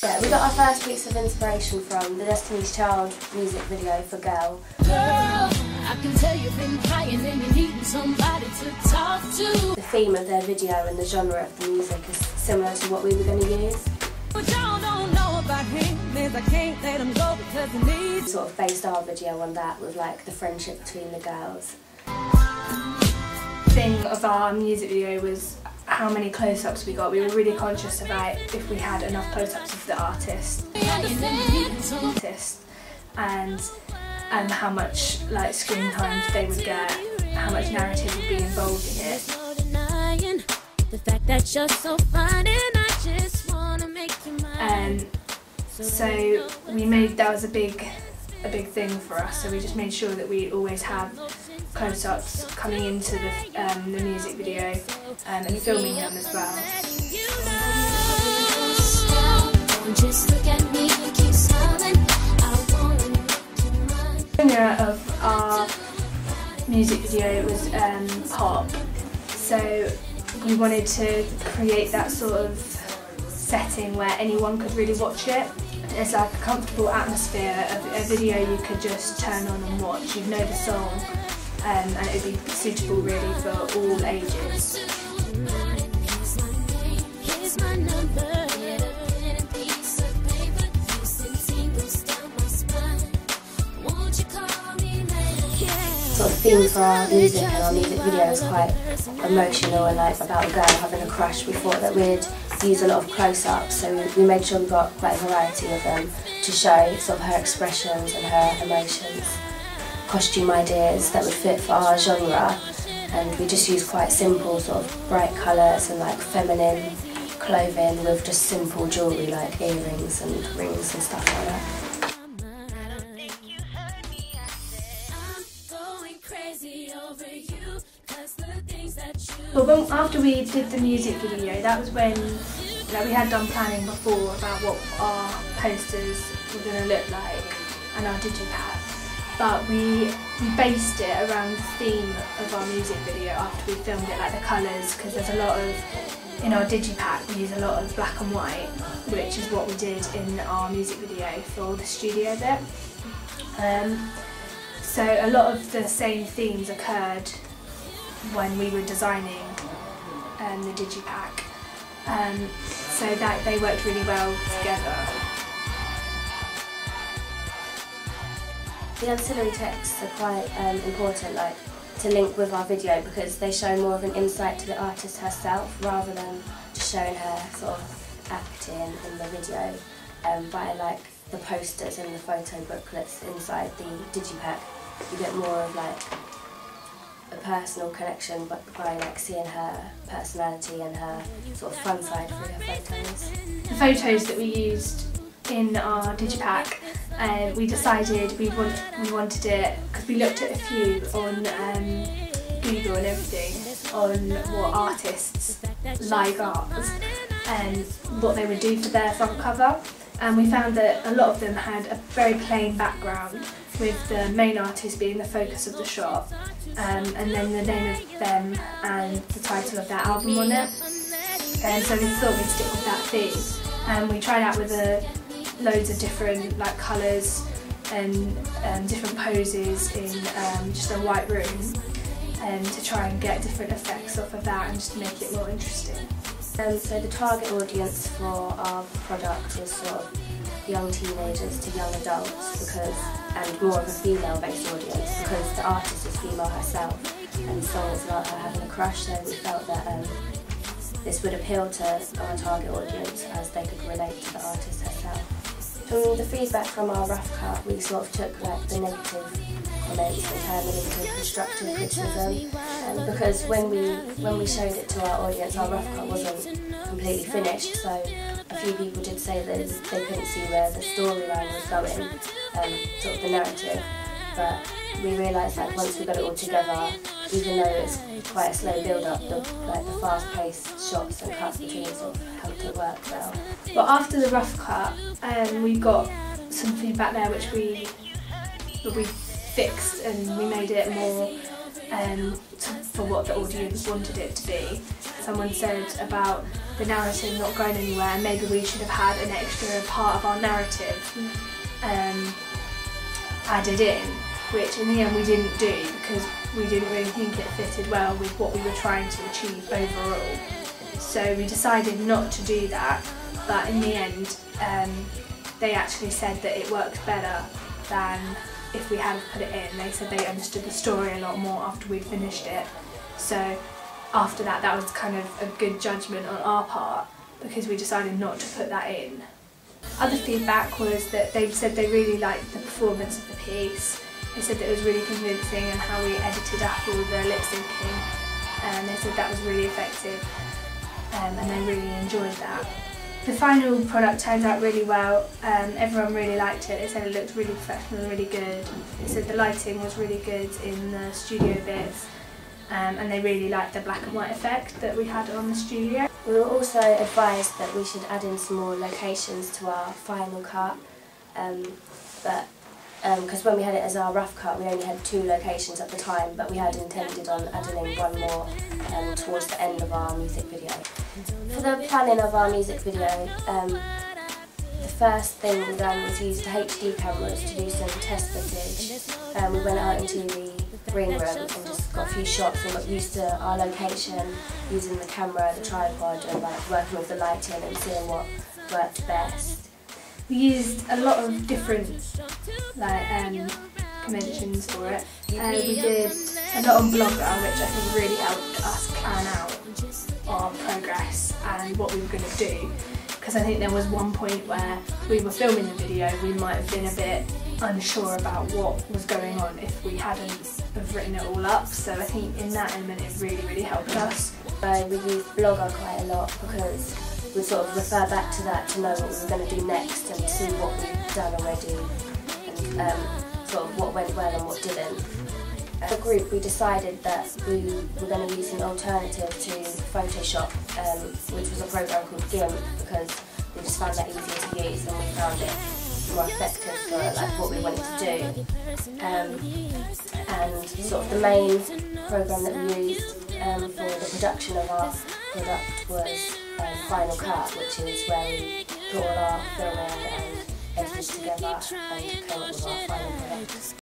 Yeah, we got our first piece of inspiration from the Destiny's Child music video for Girl. Girl, I can tell you've been crying and you're needing somebody to talk to. The theme of their video and the genre of the music is similar to what we were going to use. What y'all don't know about him is I can't let him go because he needs. We sort of based our video on that, with like the friendship between the girls. The thing of our music video was how many close-ups we got. We were really conscious about if we had enough close-ups of the artist and how much like screen time they would get, how much narrative would be involved in it. The fact that you're so fine and I just wanna make you mine. So we made that was a big thing for us. So we just made sure that we always have close-ups coming into the music video and filming them as well. The genre of our music video was pop, so we wanted to create that sort of setting where anyone could really watch it. It's like a comfortable atmosphere, a video you could just turn on and watch. You'd know the song and it would be suitable really for all ages. Sort of theme for our music and our music video is quite emotional and like about a girl having a crush. We thought that we'd use a lot of close-ups, so we made sure we got quite a variety of them to show sort of her expressions and her emotions. Costume ideas that would fit for our genre, and we just used quite simple sort of bright colours and like feminine clothing with just simple jewellery like earrings and rings and stuff like that. But after we did the music video, that was when we had done planning before about what our posters were going to look like and our digipack. But we based it around the theme of our music video after we filmed it, like the colours, because there's a lot of, in our digipack we use a lot of black and white, which is what we did in our music video for the studio bit. So a lot of the same themes occurred when we were designing the digipack, so that they worked really well together. The ancillary texts are quite important, like to link with our video, because they show more of an insight to the artist herself rather than just showing her sort of acting in the video. By like the posters and the photo booklets inside the digipack, you get more of like a personal connection, but by like seeing her personality and her sort of fun side through her photos. The photos that we used in our digipack, we decided we wanted it, because we looked at a few on Google and everything, on what artists like art and what they would do for their front cover, and we found that a lot of them had a very plain background, with the main artist being the focus of the shot, and then the name of them and the title of their album on it. And so we thought we'd stick with that theme. And we tried out with loads of different like colours and different poses in just a white room, to try and get different effects off of that and just to make it more interesting. So the target audience for our product was sort of young teenagers to young adults, and more of a female-based audience, because the artist is female herself and the song is about her having a crush, so we felt that this would appeal to our target audience as they could relate to the artist herself. From the feedback from our rough cut, we sort of took like the negative comments and turned them into constructive criticism, because when we showed it to our audience, our rough cut wasn't completely finished, so a few people did say that they couldn't see where the storyline was going, sort of the narrative, but we realised like once we got it all together, even though it's quite a slow build-up, the fast-paced shots and cuts between sort of helped it work well. But after the rough cut, we got some feedback there which we fixed, and we made it more for what the audience wanted it to be. Someone said about the narrative not going anywhere, and maybe we should have had an extra part of our narrative added in, which in the end we didn't do because we didn't really think it fitted well with what we were trying to achieve overall. So we decided not to do that, but in the end they actually said that it worked better than if we hadn't put it in. They said they understood the story a lot more after we'd finished it. So after that, that was kind of a good judgment on our part because we decided not to put that in. Other feedback was that they said they really liked the performance of the piece. They said that it was really convincing and how we edited up all the lip syncing, and they said that was really effective and they really enjoyed that. The final product turned out really well. Everyone really liked it. They said it looked really professional and really good. They said the lighting was really good in the studio bits, and they really liked the black and white effect that we had on the studio. We were also advised that we should add in some more locations to our final cut, because when we had it as our rough cut we only had 2 locations at the time, but we had intended on adding in 1 more towards the end of our music video. For the planning of our music video, the first thing we done was use the HD cameras to do some test footage. We went out into the green room and just got a few shots and got used to our location, using the camera, the tripod, and working with the lighting and seeing what worked best. We used a lot of different conventions for it. We did a lot on Blogger, which I think really helped us plan out our progress and what we were going to do, because I think there was one point where we were filming the video, we might have been a bit unsure about what was going on if we hadn't have written it all up, so I think in that element it really helped us. We used Blogger quite a lot because we sort of refer back to that to know what we were going to do next and see what we've done already and sort of what went well and what didn't. As a group we decided that we were going to use an alternative to Photoshop, which was a program called GIMP, because we just found that easier to use and we found it more effective for what we wanted to do. And sort of the main program that we used for the production of our product was Final Cut, which is where we put all our filming and edited together and came up with our final product.